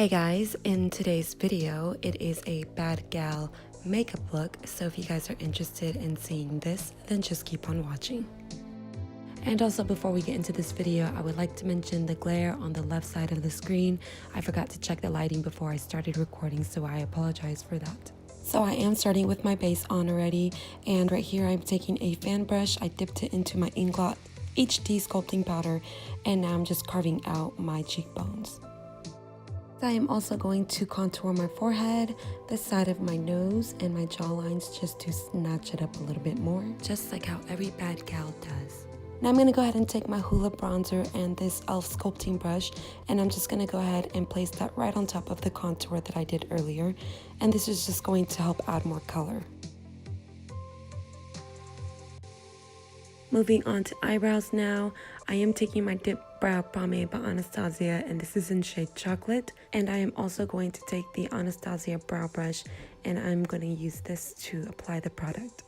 Hey guys, in today's video, it is a bad gal makeup look, so if you guys are interested in seeing this, then just keep on watching. And also before we get into this video, I would like to mention the glare on the left side of the screen. I forgot to check the lighting before I started recording, so I apologize for that. So I am starting with my base on already, and right here I'm taking a fan brush. I dipped it into my Inglot HD sculpting powder, and now I'm just carving out my cheekbones. I am also going to contour my forehead, the side of my nose, and my jawlines just to snatch it up a little bit more, just like how every bad gal does. Now I'm going to go ahead and take my Hoola bronzer and this e.l.f. sculpting brush, and I'm just going to go ahead and place that right on top of the contour that I did earlier, and this is just going to help add more color. Moving on to eyebrows now, I am taking my Dip Brow Pomade by Anastasia, and this is in shade Chocolate. And I am also going to take the Anastasia brow brush, and I'm going to use this to apply the product.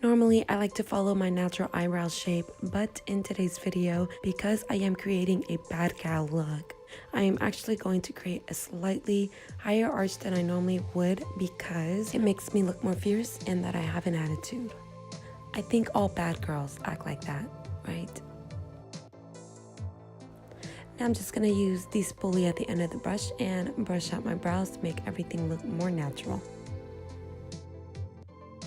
Normally, I like to follow my natural eyebrow shape, but in today's video, because I am creating a bad gal look, I am actually going to create a slightly higher arch than I normally would because it makes me look more fierce and that I have an attitude. I think all bad girls act like that, right? Now I'm just going to use the spoolie at the end of the brush and brush out my brows to make everything look more natural.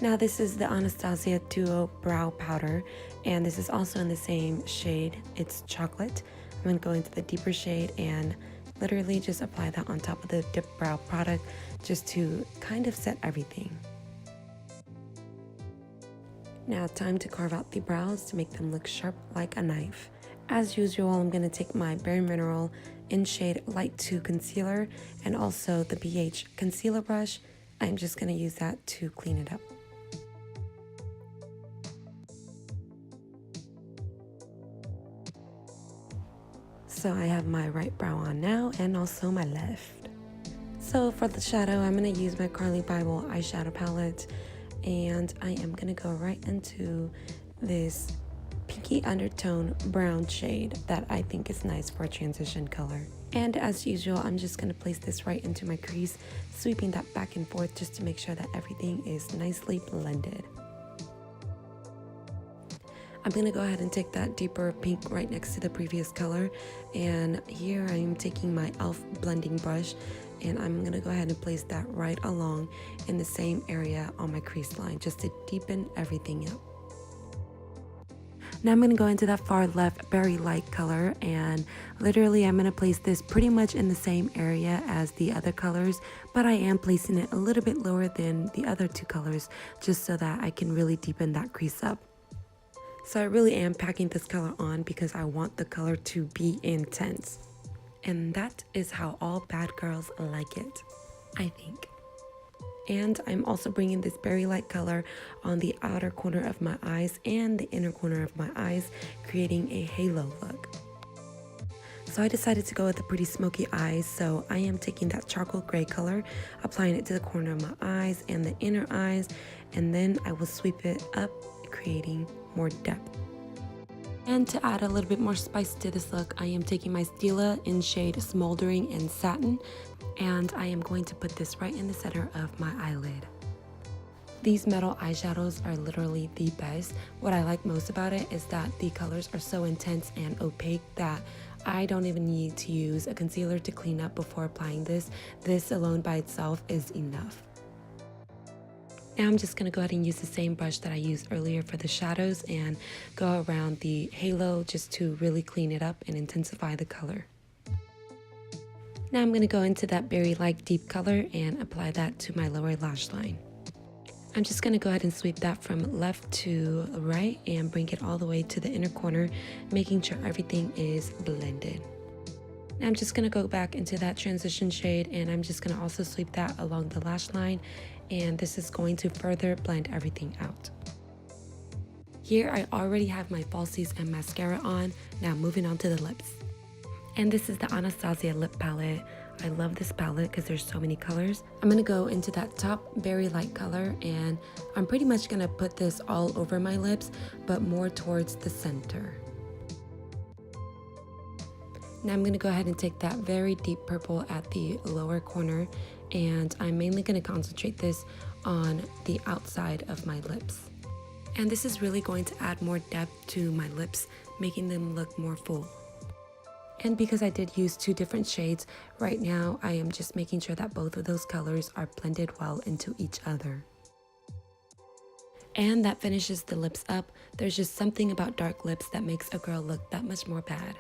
Now this is the Anastasia Duo Brow Powder, and this is also in the same shade. It's Chocolate. I'm going to go into the deeper shade and literally just apply that on top of the Dip Brow product just to kind of set everything. Now time to carve out the brows to make them look sharp like a knife. As usual, I'm going to take my Bare Mineral in shade Light 2 concealer and also the BH concealer brush. I'm just going to use that to clean it up. So I have my right brow on now and also my left. So for the shadow, I'm going to use my Carly Bible eyeshadow palette. And I am going to go right into this pinky undertone brown shade that I think is nice for a transition color. And as usual, I'm just going to place this right into my crease, sweeping that back and forth just to make sure that everything is nicely blended. I'm going to go ahead and take that deeper pink right next to the previous color, and here I'm taking my e.l.f. blending brush and I'm going to go ahead and place that right along in the same area on my crease line just to deepen everything up. Now I'm going to go into that far left berry light color, and literally I'm going to place this pretty much in the same area as the other colors, but I am placing it a little bit lower than the other two colors just so that I can really deepen that crease up. So I really am packing this color on because I want the color to be intense. And that is how all bad girls like it, I think. And I'm also bringing this berry light color on the outer corner of my eyes and the inner corner of my eyes, creating a halo look. So I decided to go with the pretty smoky eyes, so I am taking that charcoal gray color, applying it to the corner of my eyes and the inner eyes, and then I will sweep it up, creating more depth. And to add a little bit more spice to this look, I am taking my Stila in shade Smoldering and Satin, and I am going to put this right in the center of my eyelid. These metal eyeshadows are literally the best. What I like most about it is that the colors are so intense and opaque that I don't even need to use a concealer to clean up before applying this. This alone by itself is enough. Now I'm just going to go ahead and use the same brush that I used earlier for the shadows and go around the halo just to really clean it up and intensify the color. Now I'm going to go into that berry light deep color and apply that to my lower lash line. I'm just going to go ahead and sweep that from left to right and bring it all the way to the inner corner, making sure everything is blended. Now I'm just going to go back into that transition shade, and I'm just going to also sweep that along the lash line, and this is going to further blend everything out. Here I already have my falsies and mascara on. Now moving on to the lips. And this is the Anastasia lip palette. I love this palette because there's so many colors. I'm going to go into that top berry light color, and I'm pretty much going to put this all over my lips, but more towards the center. Now I'm going to go ahead and take that very deep purple at the lower corner, and I'm mainly going to concentrate this on the outside of my lips. And this is really going to add more depth to my lips, making them look more full. And because I did use two different shades, right now I am just making sure that both of those colors are blended well into each other. And that finishes the lips up. There's just something about dark lips that makes a girl look that much more bad.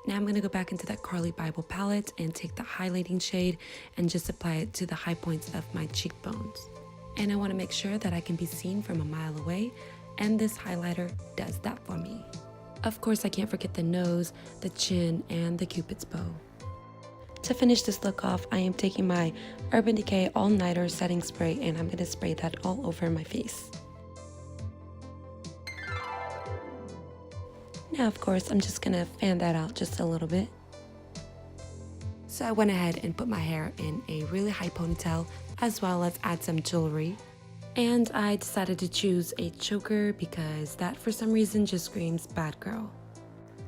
Now I'm going to go back into that Carly Bible palette and take the highlighting shade and just apply it to the high points of my cheekbones. And I want to make sure that I can be seen from a mile away, and this highlighter does that for me. Of course, I can't forget the nose, the chin, and the Cupid's bow. To finish this look off, I am taking my Urban Decay All Nighter Setting Spray, and I'm going to spray that all over my face. Now, of course, I'm just going to fan that out just a little bit. So I went ahead and put my hair in a really high ponytail, as well as add some jewelry. And I decided to choose a choker because that for some reason just screams bad girl.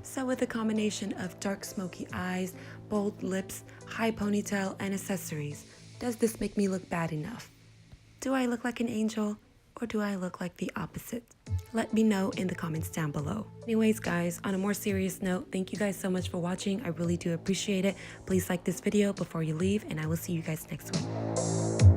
So with a combination of dark smoky eyes, bold lips, high ponytail, and accessories, does this make me look bad enough? Do I look like an angel, or do I look like the opposite? Let me know in the comments down below. Anyways guys, on a more serious note, thank you guys so much for watching. I really do appreciate it. Please like this video before you leave, and I will see you guys next week.